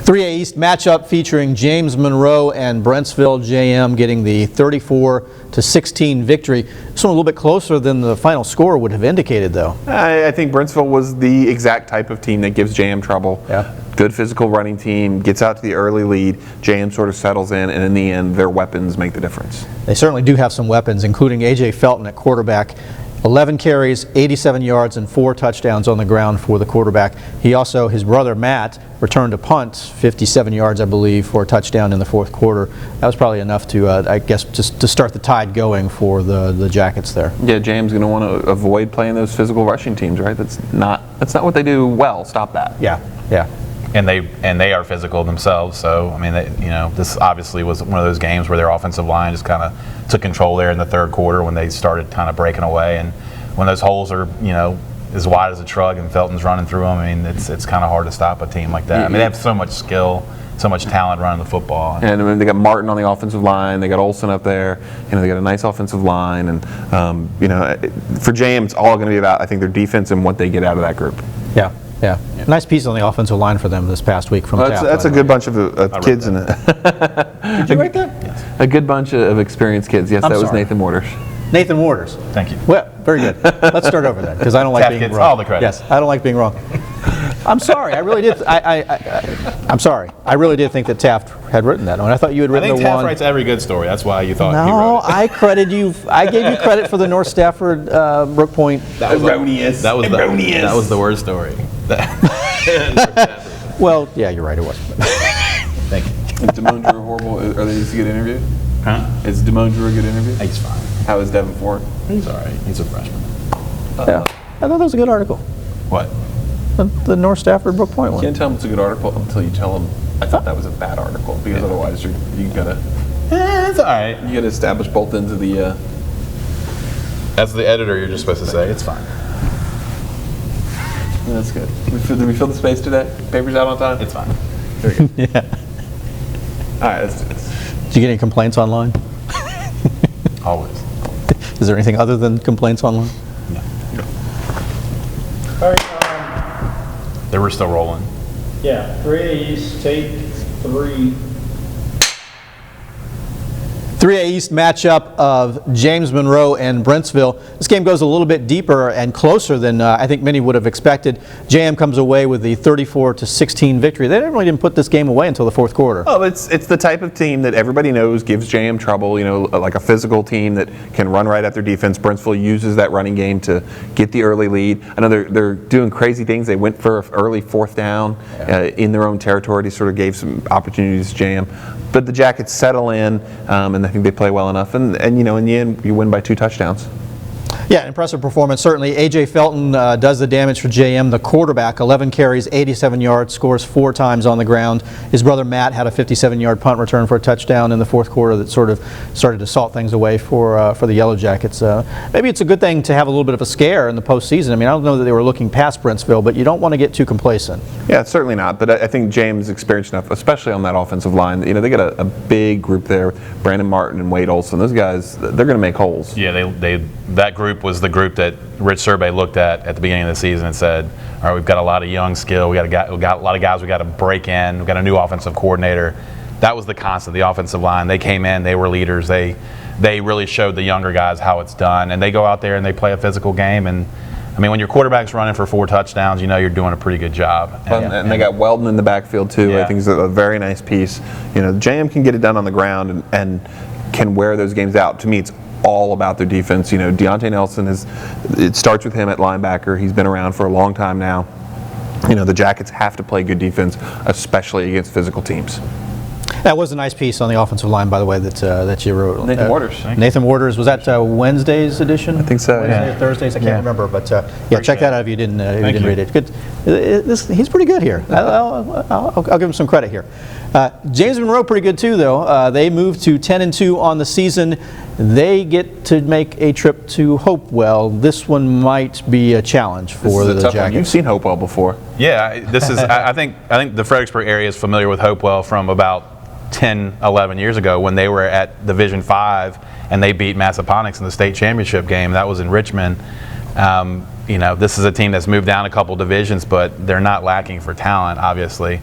3A East matchup featuring James Monroe and Brentsville JM getting the 34-16 victory. This one a little bit closer than the final score would have indicated, though. I think Brentsville was the exact type of team that gives JM trouble. Yeah. Good physical running team, gets out to the early lead. JM sort of settles in, and in the end, their weapons make the difference. They certainly do have some weapons, including A.J. Felton at quarterback. 11 carries, 87 yards, and 4 touchdowns on the ground for the quarterback. He also, his brother Matt, returned a punt, 57 yards, I believe, for a touchdown in the fourth quarter. That was probably enough to, I guess, just to start the tide going for the Jackets there. Yeah, JM's going to want to avoid playing those physical rushing teams, right? That's not what they do well. Stop that. Yeah, yeah. And they are physical themselves. So I mean, this obviously was one of those games where their offensive line just kind of took control there in the third quarter when they started kind of breaking away. And when those holes are as wide as a truck and Felton's running through them, I mean, it's kind of hard to stop a team like that. I mean, they have so much skill, so much talent running the football. And I mean, they got Martin on the offensive line. They got Olsen up there. They got a nice offensive line. And for JM, it's all going to be about, I think, their defense and what they get out of that group. Yeah. Yeah, nice piece on the offensive line for them this past week from Taft. That's a good bunch of kids in it. Did you write that? Yes. A good bunch of experienced kids. Yes, that was Nathan Waters. Nathan Waters. Thank you. Well, very good. Let's start over then, because I don't like Taft being gets wrong. all the credit. Yes, I don't like being wrong. I'm sorry. I really did. I'm sorry. I really did think that Taft had written that one. I thought you had I written think the Taft one. writes every good story. That's why you thought he wrote No, it. I credited you. I gave you credit for the North Stafford Brook Point. That was Erroneous. That was the word story. Well, yeah, you're right. It was. Thank you. Is Damone Drew horrible? Are they just a good interview? Huh? Is Damone Drew a good interview? He's fine. How is Devin Ford? He's all right. He's a freshman. Yeah, I thought that was a good article. What? The North Stafford Brook Point You one. can't tell them it's a good article until you tell them, I thought that was a bad article, because otherwise you gotta It's all right. establish both ends of the. As the editor, you're just supposed to say it's fine. That's good. Did we fill the space today? Papers out on time? It's fine. Very good. Yeah. All right, let's do this. Did you get any complaints online? Always. Is there anything other than complaints online? No. All right, They were still rolling. yeah, 3A East, tape 3. 3A East matchup of James Monroe and Brentsville. This game goes a little bit deeper and closer than I think many would have expected. JM comes away with the 34-16 victory. They really didn't put this game away until the fourth quarter. Oh, it's the type of team that everybody knows gives JM trouble, like a physical team that can run right at their defense. Brentsville uses that running game to get the early lead. I know they're doing crazy things. They went for an early fourth down in their own territory. They sort of gave some opportunities to JM. But the Jackets settle in, and I think they play well enough. And in the end, you win by 2 touchdowns. Yeah, impressive performance. Certainly, A.J. Felton does the damage for JM, the quarterback. 11 carries, 87 yards, scores 4 times on the ground. His brother Matt had a 57-yard punt return for a touchdown in the fourth quarter that sort of started to salt things away for the Yellow Jackets. Maybe it's a good thing to have a little bit of a scare in the postseason. I mean, I don't know that they were looking past Brentsville, but you don't want to get too complacent. Yeah, certainly not. But I think James experienced enough, especially on that offensive line. They got a big group there. Brandon Martin and Wade Olsen. Those guys, they're going to make holes. Yeah, that group was the group that Rich Survey looked at the beginning of the season and said, all right, we've got a lot of young skill. We got a lot of guys we got to break in. We've got a new offensive coordinator. That was the constant, the offensive line. They came in, they were leaders. They really showed the younger guys how it's done. And they go out there and they play a physical game. And I mean, when your quarterback's running for 4 touchdowns, you're doing a pretty good job. And they got Weldon in the backfield too. Yeah. I think it's a very nice piece. JM can get it done on the ground and can wear those games out. To me, it's all about their defense. Deontay Nelson it starts with him at linebacker. He's been around for a long time now. The Jackets have to play good defense, especially against physical teams. That was a nice piece on the offensive line, by the way, that you wrote. Nathan Waters. Nathan Waters, was that Wednesday's edition? I think so, Wednesday yeah. or Thursdays, I can't remember, but yeah, check that out if you didn't read it. Good. He's pretty good here. I'll give him some credit here. James Monroe pretty good too, though. They moved to 10-2 on the season. They get to make a trip to Hopewell. This one might be a challenge for the Jackets. You've seen Hopewell before. Yeah, this is. I think the Fredericksburg area is familiar with Hopewell from about 10, 11 years ago when they were at Division 5 and they beat Massaponax in the state championship game. That was in Richmond. This is a team that's moved down a couple divisions, but they're not lacking for talent, obviously.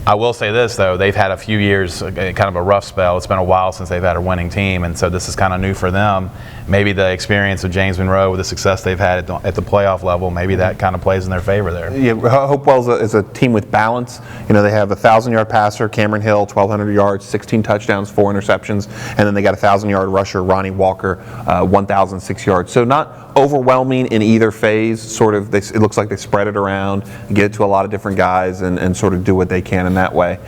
I will say this, though. They've had a few years, kind of a rough spell. It's been a while since they've had a winning team, and so this is kind of new for them. Maybe the experience of James Monroe with the success they've had at the playoff level, maybe that kind of plays in their favor there. Yeah, Hopewell is a team with balance. You know, they have a 1,000-yard passer, Cameron Hill, 1,200 yards, 16 touchdowns, 4 interceptions, and then they got a 1,000-yard rusher, Ronnie Walker, 1,006 yards. So not overwhelming in either phase. Sort of, it looks like they spread it around, get it to a lot of different guys, and sort of do what they can in that way.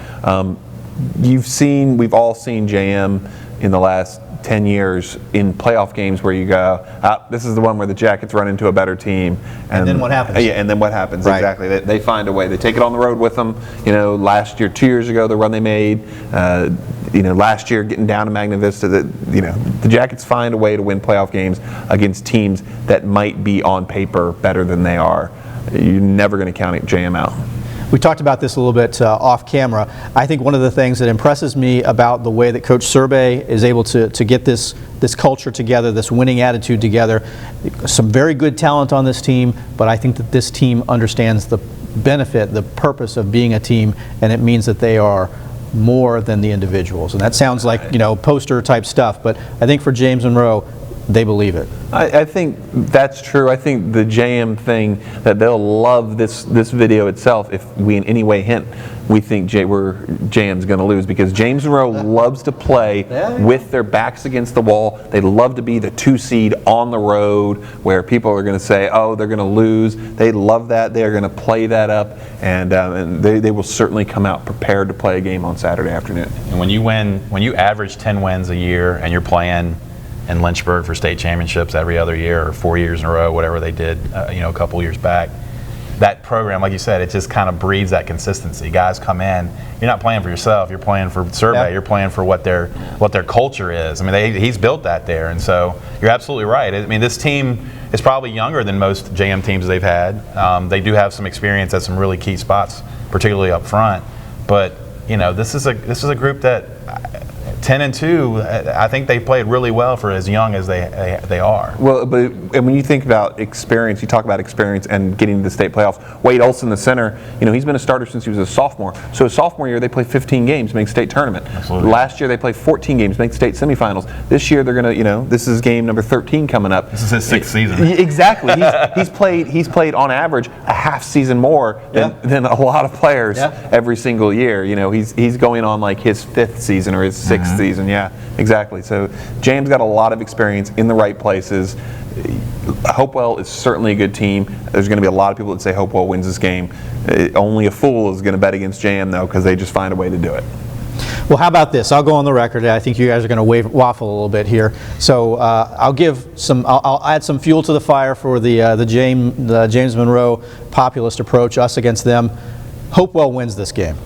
We've all seen JM in the last 10 years in playoff games where you go, this is the one where the Jackets run into a better team. And then what happens? Yeah, and then what happens, right. Exactly. They find a way. They take it on the road with them. You know, last year, 2 years ago, the run they made, last year getting down to Magna Vista, the Jackets find a way to win playoff games against teams that might be on paper better than they are. You're never going to count JM out. We talked about this a little bit off camera. I think one of the things that impresses me about the way that Coach Survey is able to get this culture together, this winning attitude together, some very good talent on this team, but I think that this team understands the benefit, the purpose of being a team, and it means that they are more than the individuals. And that sounds like, poster type stuff, but I think for James Monroe, they believe it. I think that's true. I think the JM thing, that they'll love this video itself if we in any way hint we think JM's going to lose, because James Monroe loves to play with their backs against the wall. They love to be the 2 seed on the road where people are going to say, oh, they're going to lose. They love that. They are going to play that up, and they will certainly come out prepared to play a game on Saturday afternoon. And when you average 10 wins a year and you're playing in Lynchburg for state championships every other year, or 4 years in a row, whatever they did, a couple years back. That program, like you said, it just kind of breeds that consistency. Guys come in, you're not playing for yourself, you're playing for Survey, yeah. You're playing for what their culture is. I mean, he's built that there, and so you're absolutely right. I mean, this team is probably younger than most JM teams they've had. They do have some experience at some really key spots, particularly up front. But this is a group that 10-2, I think they played really well for as young as they are. Well, and when you think about experience, you talk about experience and getting to the state playoffs. Wade Olson, the center, he's been a starter since he was a sophomore. So his sophomore year, they played 15 games, make state tournament. Absolutely. Last year, they played 14 games, make state semifinals. This year, they're going to, this is game number 13 coming up. This is his 6th season. Exactly. He's played on average a half season more than a lot of players every single year. He's going on like his 5th season or his 6th season. Yeah, exactly. So James got a lot of experience in the right places. Hopewell is certainly a good team. There's going to be a lot of people that say Hopewell wins this game. Only a fool is going to bet against JM, though, because they just find a way to do it. Well, how about this? I'll go on the record. I think you guys are going to waffle a little bit here. So I'll add some fuel to the fire for the James Monroe populist approach, us against them. Hopewell wins this game.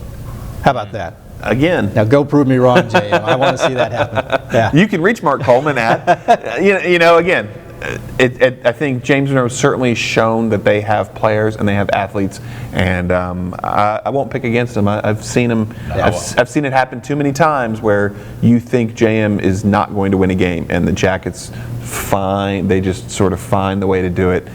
How about that? Again. Now go prove me wrong, JM. I want to see that happen. Yeah. You can reach Mark Coleman at, again, I think James Monroe certainly shown that they have players and they have athletes, and I won't pick against them. I've seen them. I've seen it happen too many times where you think JM is not going to win a game, and the Jackets they just sort of find the way to do it.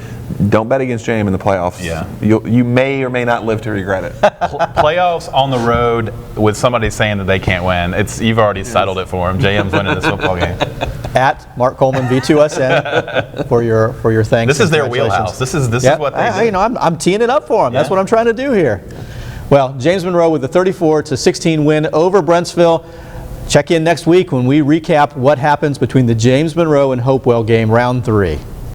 Don't bet against JM in the playoffs. Yeah. You may or may not live to regret it. Playoffs on the road with somebody saying that they can't win. You've already settled it for them. JM's winning this football game. At Mark Coleman V2SN for your thanks. This is their wheelhouse. This is what they do. I'm teeing it up for them. That's what I'm trying to do here. Well, James Monroe with a 34-16 win over Brentsville. Check in next week when we recap what happens between the James Monroe and Hopewell game, round 3.